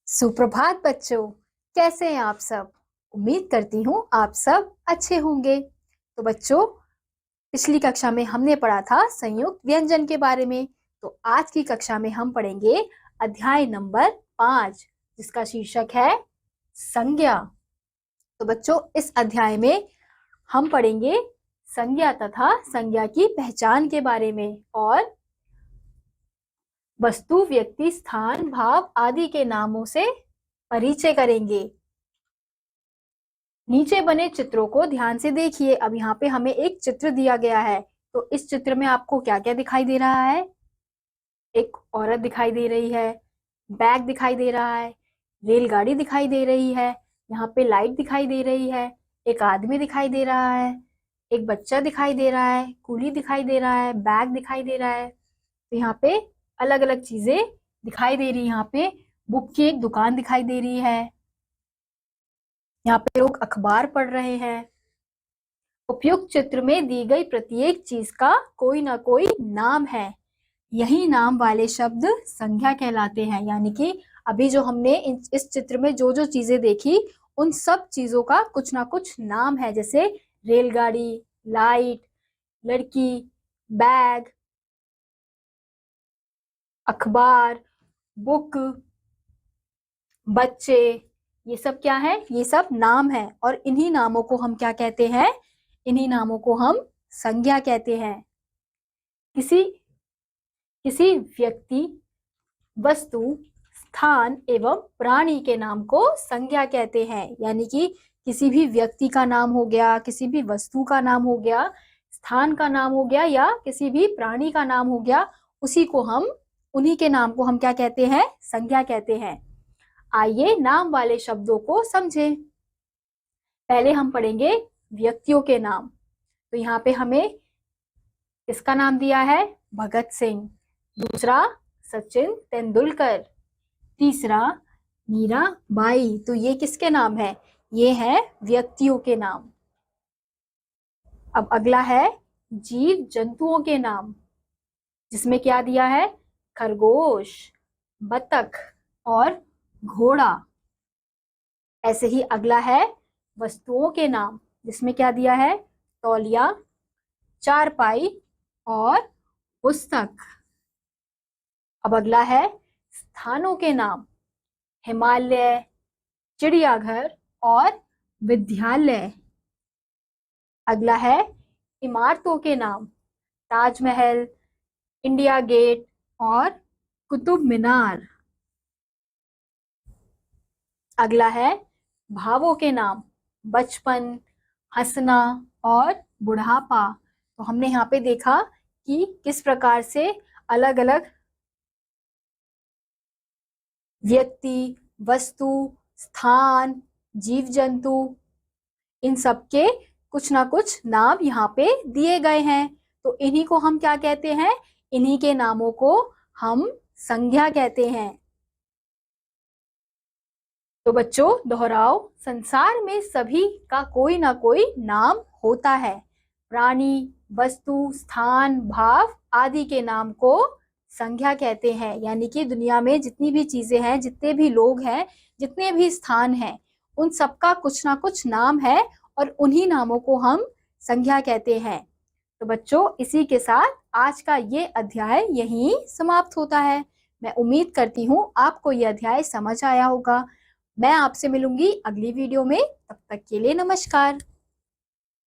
सुप्रभात बच्चों, कैसे हैं आप सब। उम्मीद करती हूँ आप सब अच्छे होंगे। तो बच्चों, पिछली कक्षा में हमने पढ़ा था संयुक्त व्यंजन के बारे में। तो आज की कक्षा में हम पढ़ेंगे अध्याय नंबर 5, जिसका शीर्षक है संज्ञा। तो बच्चों, इस अध्याय में हम पढ़ेंगे संज्ञा तथा संज्ञा की पहचान के बारे में और वस्तु, व्यक्ति, स्थान, भाव आदि के नामों से परिचय करेंगे। नीचे बने चित्रों को ध्यान से देखिए। अब यहाँ पे हमें एक चित्र दिया गया है। तो इस चित्र में आपको क्या क्या दिखाई दे रहा है? एक औरत दिखाई दे रही है, बैग दिखाई दे रहा है, रेलगाड़ी दिखाई दे रही है, यहाँ पे लाइट दिखाई दे रही है, एक आदमी दिखाई दे रहा है, एक बच्चा दिखाई दे रहा है, कूली दिखाई दे रहा है, बैग दिखाई दे रहा है। तो यहाँ पे अलग अलग चीजें दिखाई दे रही है। यहाँ पे बुक की एक दुकान दिखाई दे रही है। यहाँ पे लोग अखबार पढ़ रहे हैं। उपयुक्त चित्र में दी गई प्रत्येक चीज का कोई ना कोई नाम है। यही नाम वाले शब्द संज्ञा कहलाते हैं। यानी कि अभी जो हमने इस चित्र में जो जो चीजें देखी, उन सब चीजों का कुछ ना कुछ नाम है। जैसे रेलगाड़ी, लाइट, लड़की, बैग, अखबार, बुक, बच्चे, ये सब क्या है? ये सब नाम है। और इन्हीं नामों को हम क्या कहते हैं? इन्हीं नामों को हम संज्ञा कहते हैं। किसी व्यक्ति, वस्तु, स्थान एवं प्राणी के नाम को संज्ञा कहते हैं। यानी कि किसी भी व्यक्ति का नाम हो गया, किसी भी वस्तु का नाम हो गया, स्थान का नाम हो गया या किसी भी प्राणी का नाम हो गया, उन्हीं के नाम को हम क्या कहते हैं? संज्ञा कहते हैं। आइए नाम वाले शब्दों को समझें। पहले हम पढ़ेंगे व्यक्तियों के नाम। तो यहाँ पे हमें इसका नाम दिया है भगत सिंह, दूसरा सचिन तेंदुलकर, तीसरा मीराबाई। तो ये किसके नाम है? ये है व्यक्तियों के नाम। अब अगला है जीव जंतुओं के नाम, जिसमें क्या दिया है? खरगोश, बतख और घोड़ा। ऐसे ही अगला है वस्तुओं के नाम, जिसमें क्या दिया है? तौलिया, चारपाई और पुस्तक। अब अगला है स्थानों के नाम, हिमालय, चिड़ियाघर और विद्यालय। अगला है इमारतों के नाम, ताजमहल, इंडिया गेट और कुतुब मीनार। अगला है भावों के नाम, बचपन, हंसना और बुढ़ापा। तो हमने यहाँ पे देखा कि किस प्रकार से अलग अलग व्यक्ति, वस्तु, स्थान, जीव जंतु, इन सब के कुछ ना कुछ नाम यहाँ पे दिए गए हैं। तो इन्हीं को हम क्या कहते हैं? इन्हीं के नामों को हम संज्ञा कहते हैं। तो बच्चों, दोहराओ, संसार में सभी का कोई ना कोई नाम होता है। प्राणी, वस्तु, स्थान, भाव आदि के नाम को संज्ञा कहते हैं। यानी कि दुनिया में जितनी भी चीजें हैं, जितने भी लोग हैं, जितने भी स्थान हैं, उन सबका कुछ ना कुछ नाम है और उन्हीं नामों को हम संज्ञा कहते हैं। तो बच्चों, इसी के साथ आज का ये अध्याय यहीं समाप्त होता है। मैं उम्मीद करती हूँ आपको ये अध्याय समझ आया होगा। मैं आपसे मिलूंगी अगली वीडियो में। तब तक के लिए नमस्कार।